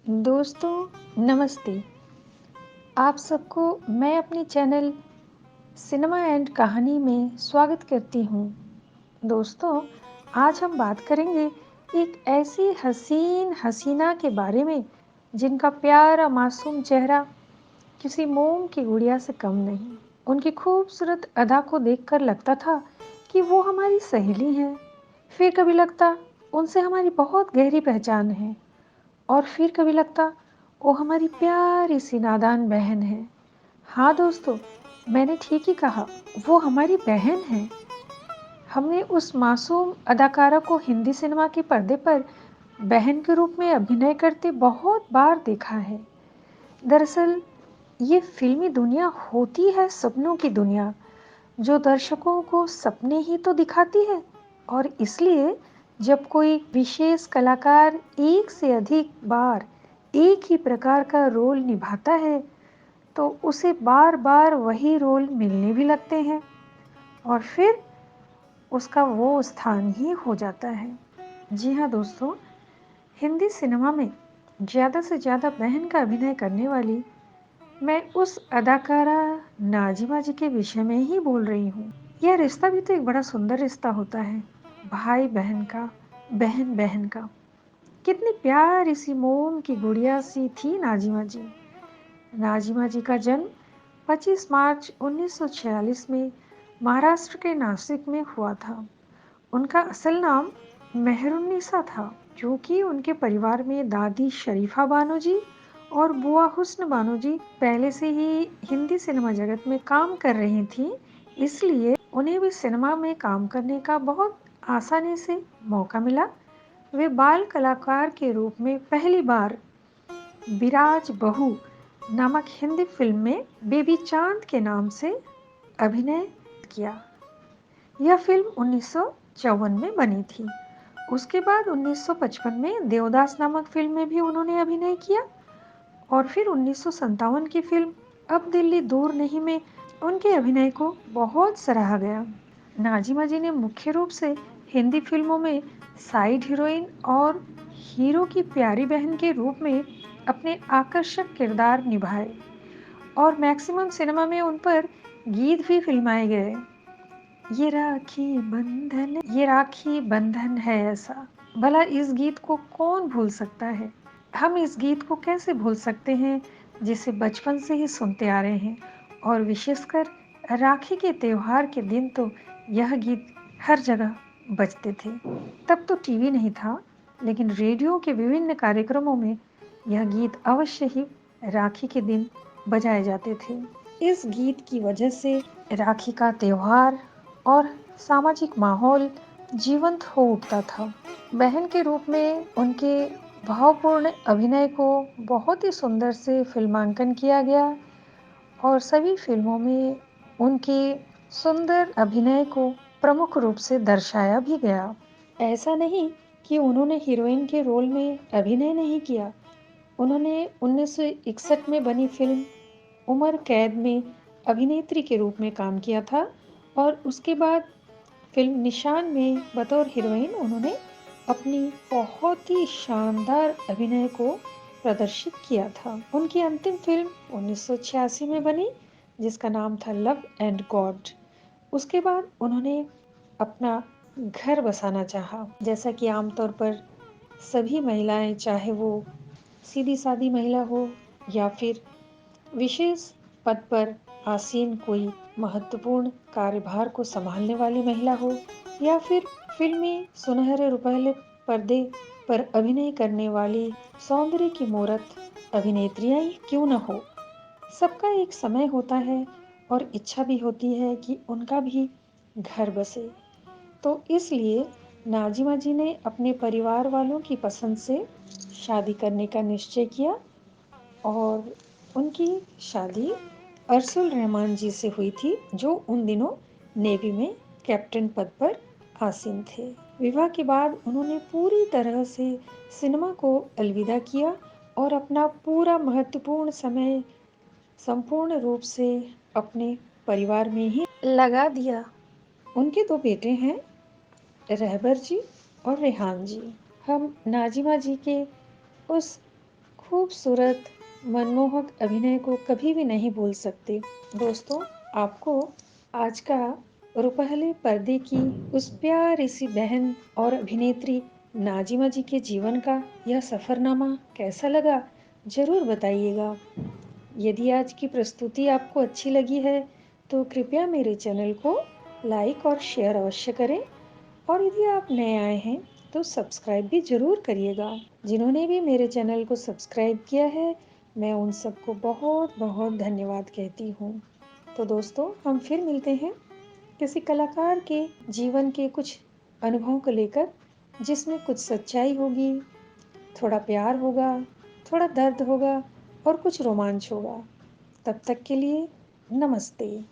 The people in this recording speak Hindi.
दोस्तों नमस्ते। आप सबको मैं अपने चैनल सिनेमा एंड कहानी में स्वागत करती हूँ। दोस्तों, आज हम बात करेंगे एक ऐसी हसीन हसीना के बारे में जिनका प्यारा मासूम चेहरा किसी मोम की गुड़िया से कम नहीं। उनकी खूबसूरत अदा को देखकर लगता था कि वो हमारी सहेली है। फिर कभी लगता उनसे हमारी बहुत गहरी पहचान है और फिर कभी लगता वो हमारी प्यारी सी नादान बहन है। हाँ दोस्तों, मैंने ठीक ही कहा, वो हमारी बहन है। हमने उस मासूम अदाकारा को हिंदी सिनेमा के पर्दे पर बहन के रूप में अभिनय करते बहुत बार देखा है। दरअसल ये फिल्मी दुनिया होती है सपनों की दुनिया, जो दर्शकों को सपने ही तो दिखाती है। और इसलिए जब कोई विशेष कलाकार एक से अधिक बार एक ही प्रकार का रोल निभाता है तो उसे बार बार वही रोल मिलने भी लगते हैं और फिर उसका वो स्थान ही हो जाता है। जी हाँ दोस्तों, हिंदी सिनेमा में ज़्यादा से ज़्यादा बहन का अभिनय करने वाली मैं उस अदाकारा नाज़िमा जी के विषय में ही बोल रही हूँ। यह रिश्ता भी तो एक बड़ा सुंदर रिश्ता होता है, भाई बहन का, बहन बहन का। कितनी प्यारी सी मोम की गुड़िया सी थी नाज़िमा जी। नाज़िमा जी का जन्म 25 मार्च 1946 में महाराष्ट्र के नासिक में हुआ था। उनका असल नाम मेहरुन्निसा था, क्योंकि उनके परिवार में दादी शरीफा बानो जी और बुआ हुस्न बानो जी पहले से ही हिंदी सिनेमा जगत में काम कर रही थीं, इसलिए उन्हें भी सिनेमा में काम करने का बहुत आसानी से मौका मिला। वे बाल कलाकार के रूप में पहली बार विराज बहू नामक हिंदी फिल्म में बेबी चांद के नाम से अभिनय किया। यह फिल्म 1954 में बनी थी। उसके बाद 1955 में देवदास नामक फिल्म में भी उन्होंने अभिनय किया और फिर 1957 की फिल्म अब दिल्ली दूर नहीं में उनके अभिनय को बहुत सराहा गया। नाज़िमा जी ने मुख्य रूप से हिंदी फिल्मों में साइड हीरोइन और हीरो की प्यारी बहन के रूप में अपने आकर्षक किरदार निभाए और मैक्सिमम सिनेमा में उन पर गीत भी फिल्माए गए। ये राखी बंधन है ऐसा। भला इस गीत को कौन भूल सकता है। हम इस गीत को कैसे भूल सकते हैं जिसे बचपन से ही सुनते आ रहे हैं। और विशेषकर राखी के त्योहार के दिन तो यह गीत हर जगह बजते थे। तब तो टीवी नहीं था, लेकिन रेडियो के विभिन्न कार्यक्रमों में यह गीत अवश्य ही राखी के दिन बजाए जाते थे। इस गीत की वजह से राखी का त्योहार और सामाजिक माहौल जीवंत हो उठता था। बहन के रूप में उनके भावपूर्ण अभिनय को बहुत ही सुंदर से फिल्मांकन किया गया और सभी फिल्मों में उनके सुंदर अभिनय को प्रमुख रूप से दर्शाया भी गया। ऐसा नहीं कि उन्होंने हीरोइन के रोल में अभिनय नहीं किया। उन्होंने 1961 में बनी फिल्म उमर कैद में अभिनेत्री के रूप में काम किया था और उसके बाद फिल्म निशान में बतौर हीरोइन उन्होंने अपनी बहुत ही शानदार अभिनय को प्रदर्शित किया था। उनकी अंतिम फिल्म 1986 में बनी, जिसका नाम था लव एंड गॉड। उसके बाद उन्होंने अपना घर बसाना चाहा, जैसा कि आमतौर पर सभी महिलाएं, चाहे वो सीधी सादी महिला हो या फिर विशेष पद पर आसीन कोई महत्वपूर्ण कार्यभार को संभालने वाली महिला हो या फिर फिल्मी सुनहरे रुपहले पर्दे पर अभिनय करने वाली सौंदर्य की मूरत अभिनेत्रियां ही क्यों न हो, सबका एक समय होता है और इच्छा भी होती है कि उनका भी घर बसे। तो इसलिए नाज़िमा जी ने अपने परिवार वालों की पसंद से शादी करने का निश्चय किया और उनकी शादी अरसुल रहमान जी से हुई थी, जो उन दिनों नेवी में कैप्टन पद पर आसीन थे। विवाह के बाद उन्होंने पूरी तरह से सिनेमा को अलविदा किया और अपना पूरा महत्वपूर्ण समय संपूर्ण रूप से अपने परिवार में ही लगा दिया। उनके दो बेटे हैं, रहबर जी और रेहान जी। हम नाज़िमा जी के उस खूबसूरत, मनमोहक अभिनय को कभी भी नहीं भूल सकते। दोस्तों, आपको आज का रुपहले पर्दे की उस प्यारी सी बहन और अभिनेत्री नाज़िमा जी के जीवन का यह सफ़रनामा कैसा लगा? ज़रूर बताइएगा। यदि आज की प्रस्तुति आपको अच्छी लगी है, तो कृपया मेरे चैनल को लाइक और शेयर अवश्य करें और यदि आप नए आए हैं, तो सब्सक्राइब भी ज़रूर करिएगा। जिन्होंने भी मेरे चैनल को सब्सक्राइब किया है, मैं उन सबको बहुत-बहुत धन्यवाद कहती हूँ। तो दोस्तों, हम फिर मिलते हैं किसी कलाकार के जीवन के कुछ अनुभवों को लेकर, जिसमें कुछ सच्चाई होगी, थोड़ा प्यार होगा, थोड़ा दर्द होगा और कुछ रोमांच होगा। तब तक के लिए नमस्ते।